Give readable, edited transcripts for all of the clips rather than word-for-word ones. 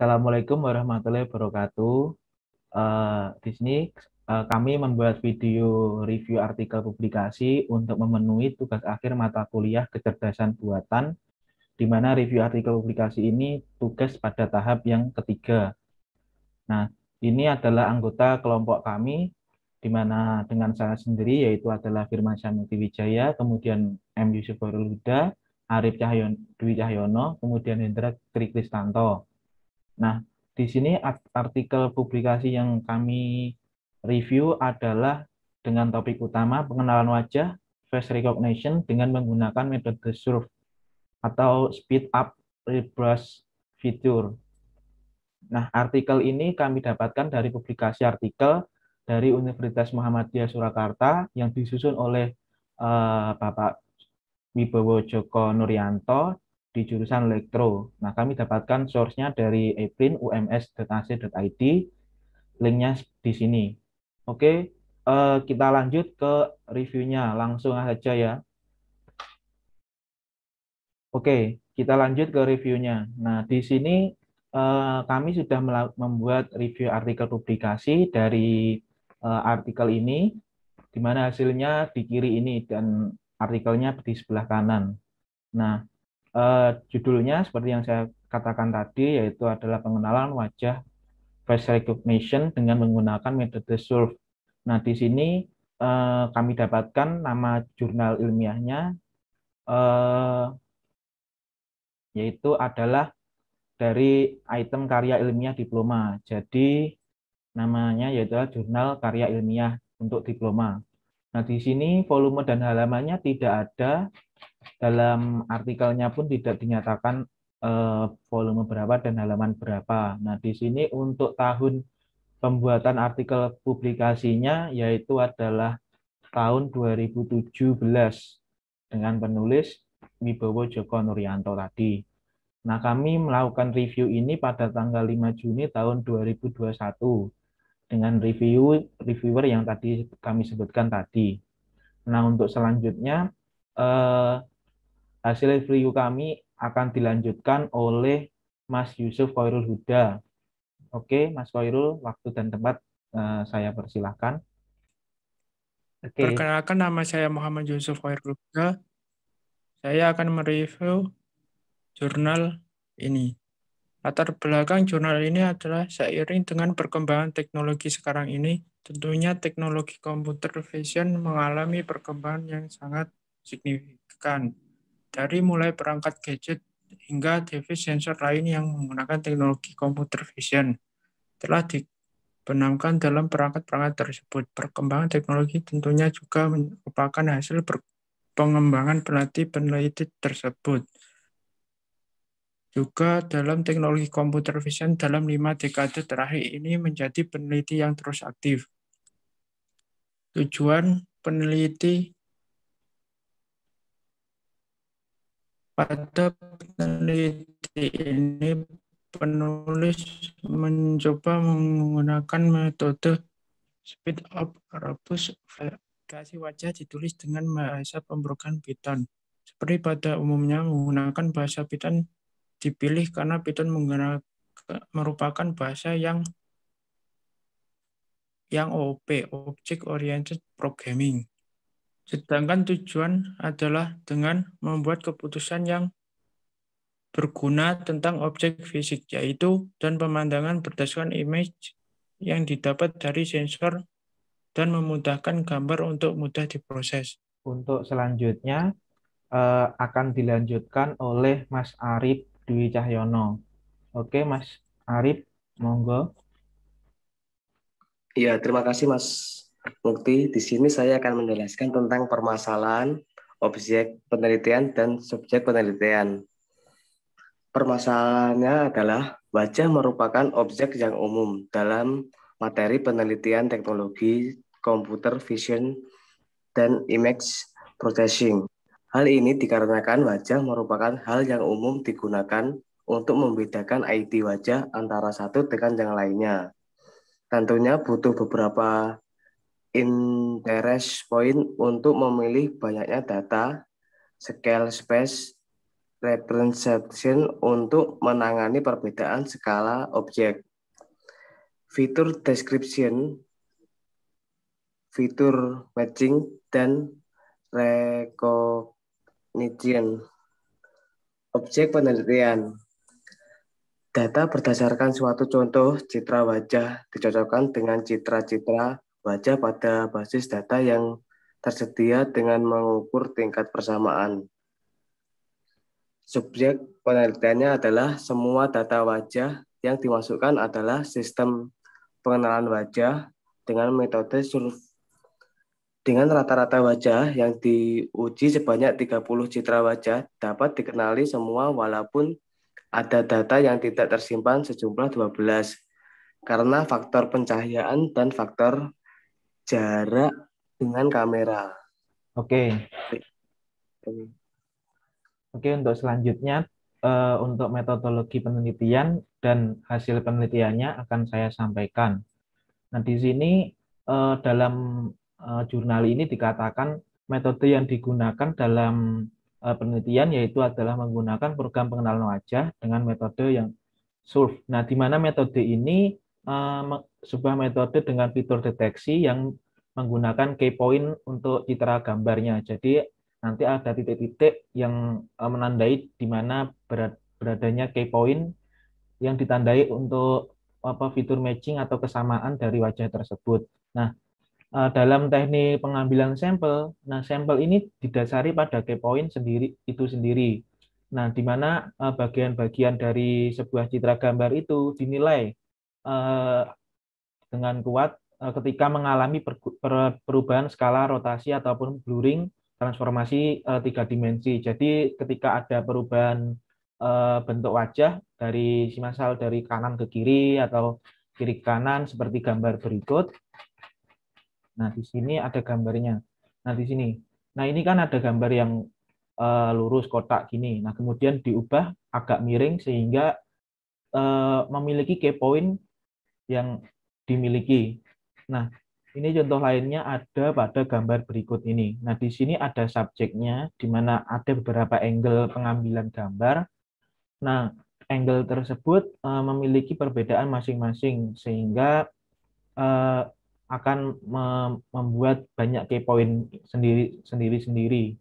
Assalamualaikum warahmatullahi wabarakatuh. Di sini kami membuat video review artikel publikasi untuk memenuhi tugas akhir mata kuliah kecerdasan buatan, di mana review artikel publikasi ini tugas pada tahap yang ketiga. Nah, ini adalah anggota kelompok kami, di mana dengan saya sendiri yaitu adalah Firman Syamukti Wijaya, kemudian M. Yusuf Khairul Huda, Arif Dwi Cahyono, kemudian Hendra Tri Kristanto. Nah, di sini artikel publikasi yang kami review adalah dengan topik utama pengenalan wajah, face recognition dengan menggunakan metode SURF atau speed up rebrush feature. Nah, artikel ini kami dapatkan dari publikasi artikel dari Universitas Muhammadiyah Surakarta yang disusun oleh Bapak Wibowo Joko Nuryanto di jurusan elektro. Nah, kami dapatkan source-nya dari eprin.ums.ac.id, linknya di sini. Oke, kita lanjut ke reviewnya, langsung aja ya. Oke, kita lanjut ke reviewnya. Nah, di sini kami sudah membuat review artikel publikasi dari artikel ini, di mana hasilnya di kiri ini dan artikelnya di sebelah kanan. Nah, judulnya seperti yang saya katakan tadi, yaitu adalah pengenalan wajah face recognition dengan menggunakan metode SURF. Nah, di sini kami dapatkan nama jurnal ilmiahnya, yaitu adalah dari item karya ilmiah diploma. Jadi, namanya yaitu jurnal karya ilmiah untuk diploma. Nah, di sini volume dan halamannya tidak ada, dalam artikelnya pun tidak dinyatakan volume berapa dan halaman berapa. Nah, di sini untuk tahun pembuatan artikel publikasinya yaitu adalah tahun 2017 dengan penulis Wibowo Joko Nuryanto tadi. Nah, kami melakukan review ini pada tanggal 5 Juni tahun 2021 dengan reviewer yang tadi kami sebutkan tadi. Nah, untuk selanjutnya hasil review kami akan dilanjutkan oleh Mas Yusuf Khairul Huda. Oke, Mas Khairul, waktu dan tempat saya persilahkan. Oke. Perkenalkan, nama saya Muhammad Yusuf Khairul Huda. Saya akan mereview jurnal ini. Latar belakang jurnal ini adalah seiring dengan perkembangan teknologi sekarang ini, tentunya teknologi computer vision mengalami perkembangan yang sangat signifikan. Dari mulai perangkat gadget hingga device sensor lain yang menggunakan teknologi computer vision telah dibenamkan dalam perangkat-perangkat tersebut. Perkembangan teknologi tentunya juga merupakan hasil pengembangan peneliti tersebut. Juga dalam teknologi computer vision dalam 5 dekade terakhir ini menjadi peneliti yang terus aktif. Tujuan peneliti pada peneliti ini, penulis mencoba menggunakan metode speed up rebus verifikasi wajah ditulis dengan bahasa pemrograman Python. Seperti pada umumnya menggunakan bahasa Python dipilih karena Python merupakan bahasa yang OOP, Object Oriented Programming. Sedangkan tujuan adalah dengan membuat keputusan yang berguna tentang objek fisik, yaitu dan pemandangan berdasarkan image yang didapat dari sensor dan memudahkan gambar untuk mudah diproses. Untuk selanjutnya akan dilanjutkan oleh Mas Arif Dwi Cahyono. Oke, Mas Arif, monggo. Iya, terima kasih Mas Mukti. Di sini saya akan menjelaskan tentang permasalahan objek penelitian dan subjek penelitian. Permasalahannya adalah wajah merupakan objek yang umum dalam materi penelitian teknologi computer vision dan image processing. Hal ini dikarenakan wajah merupakan hal yang umum digunakan untuk membedakan ID wajah antara satu dengan yang lainnya. Tentunya butuh beberapa interest point untuk memilih banyaknya data, scale space, representation untuk menangani perbedaan skala objek. Fitur description, fitur matching, dan recognition. Objek penelitian. Data berdasarkan suatu contoh citra wajah dicocokkan dengan citra-citra wajah pada basis data yang tersedia dengan mengukur tingkat persamaan. Subjek penelitiannya adalah semua data wajah yang dimasukkan adalah sistem pengenalan wajah dengan metode dengan rata-rata wajah yang diuji sebanyak 30 citra wajah dapat dikenali semua walaupun ada data yang tidak tersimpan sejumlah 12 karena faktor pencahayaan dan faktor jarak dengan kamera. Oke, untuk selanjutnya untuk metodologi penelitian dan hasil penelitiannya akan saya sampaikan. Nah, di sini dalam jurnal ini dikatakan metode yang digunakan dalam penelitian yaitu adalah menggunakan program pengenalan wajah dengan metode yang SURF. Nah, di mana metode ini sebuah metode dengan fitur deteksi yang menggunakan key point untuk citra gambarnya. Jadi nanti ada titik-titik yang menandai di mana beradanya key point yang ditandai untuk fitur matching atau kesamaan dari wajah tersebut. Nah, dalam teknik pengambilan sampel, sampel ini didasari pada key point itu sendiri. Nah, di mana bagian-bagian dari sebuah citra gambar itu dinilai dengan kuat ketika mengalami perubahan skala rotasi ataupun blurring transformasi 3 dimensi. Jadi ketika ada perubahan bentuk wajah dari misal dari kanan ke kiri atau kiri ke kanan seperti gambar berikut. Nah, di sini ada gambarnya. Nah, di sini. Nah, ini kan ada gambar yang lurus kotak gini. Nah, kemudian diubah agak miring sehingga memiliki key point yang dimiliki. Nah, ini contoh lainnya ada pada gambar berikut ini. Nah, di sini ada subjeknya, di mana ada beberapa angle pengambilan gambar. Nah, angle tersebut memiliki perbedaan masing-masing, sehingga akan membuat banyak key point sendiri-sendiri.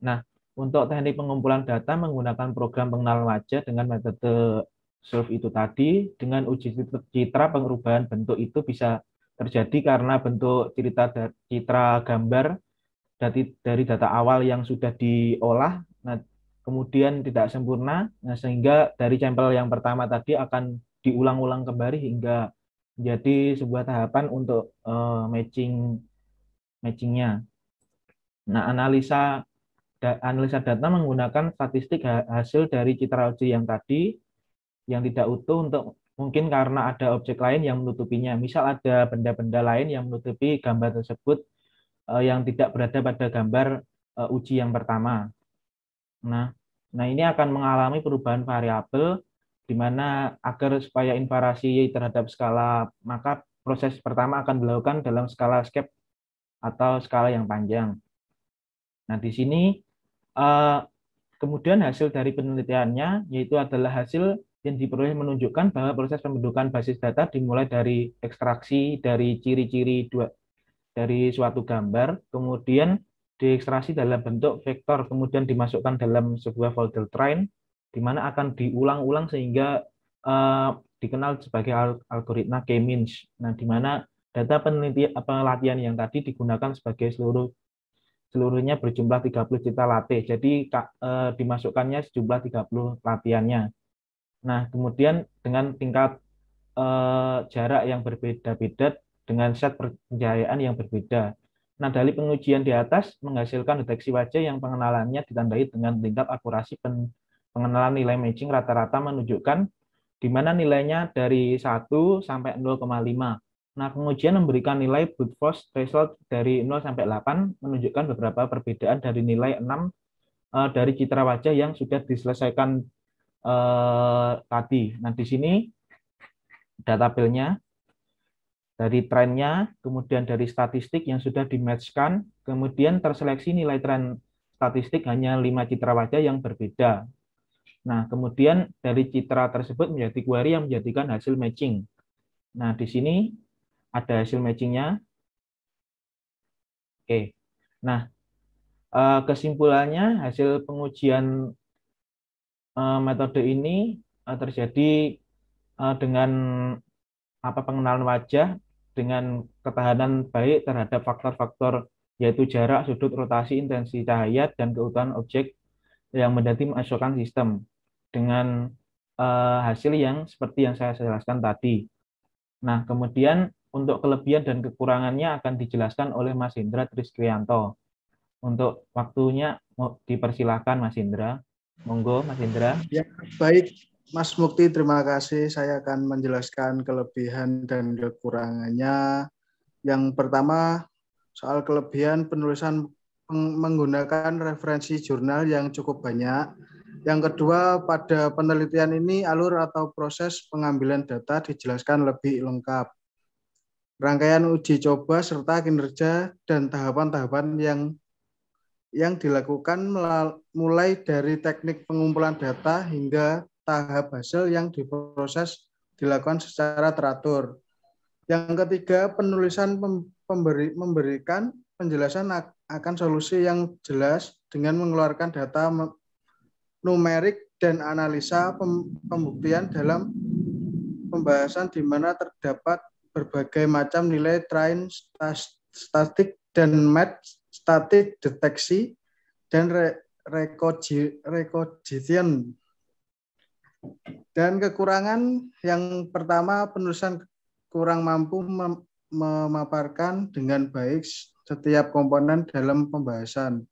Nah, untuk teknik pengumpulan data menggunakan program pengenalan wajah dengan metode SURF itu tadi, dengan uji citra perubahan bentuk itu bisa terjadi karena bentuk citra gambar dari data awal yang sudah diolah, nah, kemudian tidak sempurna, sehingga dari sampel yang pertama tadi akan diulang-ulang kembali hingga menjadi sebuah tahapan untuk matchingnya. Nah, analisa data menggunakan statistik hasil dari citra uji yang tadi yang tidak utuh untuk mungkin karena ada objek lain yang menutupinya. Misal ada benda-benda lain yang menutupi gambar tersebut yang tidak berada pada gambar uji yang pertama. Nah, ini akan mengalami perubahan variabel di mana agar supaya invariasi terhadap skala, maka proses pertama akan dilakukan dalam skala escape atau skala yang panjang. Nah, di sini kemudian hasil dari penelitiannya yaitu adalah hasil yang diperoleh menunjukkan bahwa proses pembentukan basis data dimulai dari ekstraksi dari ciri-ciri dari suatu gambar, kemudian diekstraksi dalam bentuk vektor, kemudian dimasukkan dalam sebuah folder train, di mana akan diulang-ulang sehingga dikenal sebagai algoritma K-means. Nah, di mana data pelatihan yang tadi digunakan sebagai seluruhnya berjumlah 30 citra latih. Jadi dimasukkannya sejumlah 30 latihannya. Nah, kemudian dengan tingkat jarak yang berbeda-beda dengan set pencahayaan yang berbeda. Nah, dari pengujian di atas menghasilkan deteksi wajah yang pengenalannya ditandai dengan tingkat akurasi pengenalan nilai matching rata-rata menunjukkan di mana nilainya dari 1 sampai 0,5. Nah, pengujian memberikan nilai brute force threshold dari 0 sampai 8 menunjukkan beberapa perbedaan dari nilai 6 dari citra wajah yang sudah diselesaikan tadi. Nah, di sini data tabelnya dari trennya, kemudian dari statistik yang sudah di-match-kan, kemudian terseleksi nilai tren statistik hanya 5 citra wajah yang berbeda. Nah, kemudian dari citra tersebut menjadi query yang menjadikan hasil matching. Nah, di sini ada hasil matchingnya. Oke. Nah, kesimpulannya hasil pengujian metode ini terjadi dengan pengenalan wajah dengan ketahanan baik terhadap faktor-faktor yaitu jarak, sudut, rotasi, intensi cahaya, dan keutuhan objek yang menjadi masukan sistem dengan hasil yang seperti yang saya jelaskan tadi. Nah, kemudian untuk kelebihan dan kekurangannya akan dijelaskan oleh Mas Indra Triskrianto. Untuk waktunya dipersilakan Mas Indra. Monggo Mas Indra. Ya, baik Mas Mukti, terima kasih. Saya akan menjelaskan kelebihan dan kekurangannya. Yang pertama, soal kelebihan penulisan menggunakan referensi jurnal yang cukup banyak. Yang kedua, pada penelitian ini alur atau proses pengambilan data dijelaskan lebih lengkap. Rangkaian uji coba serta kinerja dan tahapan-tahapan yang dilakukan mulai dari teknik pengumpulan data hingga tahap hasil yang diproses dilakukan secara teratur. Yang ketiga, penulisan memberikan penjelasan akan solusi yang jelas dengan mengeluarkan data numerik dan analisa pembuktian dalam pembahasan di mana terdapat berbagai macam nilai train, statik, dan match, statik, deteksi, dan recognition. Dan kekurangan yang pertama, penulisan kurang mampu memaparkan dengan baik setiap komponen dalam pembahasan.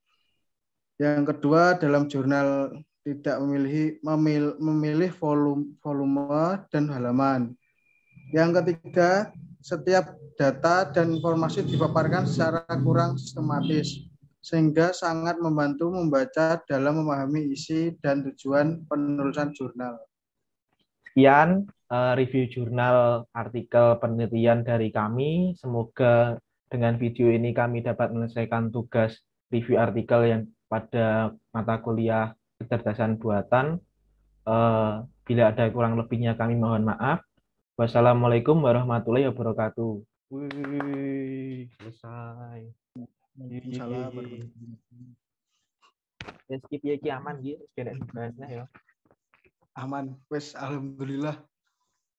Yang kedua, dalam jurnal tidak memilih volume dan halaman. Yang ketiga, setiap data dan informasi dipaparkan secara kurang sistematis, sehingga sangat membantu membaca dalam memahami isi dan tujuan penulisan jurnal. Sekian review jurnal artikel penelitian dari kami. Semoga dengan video ini kami dapat menyelesaikan tugas review artikel yang pada mata kuliah kecerdasan buatan. Bila ada kurang lebihnya kami mohon maaf. Wassalamualaikum warahmatullahi wabarakatuh. Wih, selesai. Skip ya aman gitu, ya. Aman, wes alhamdulillah.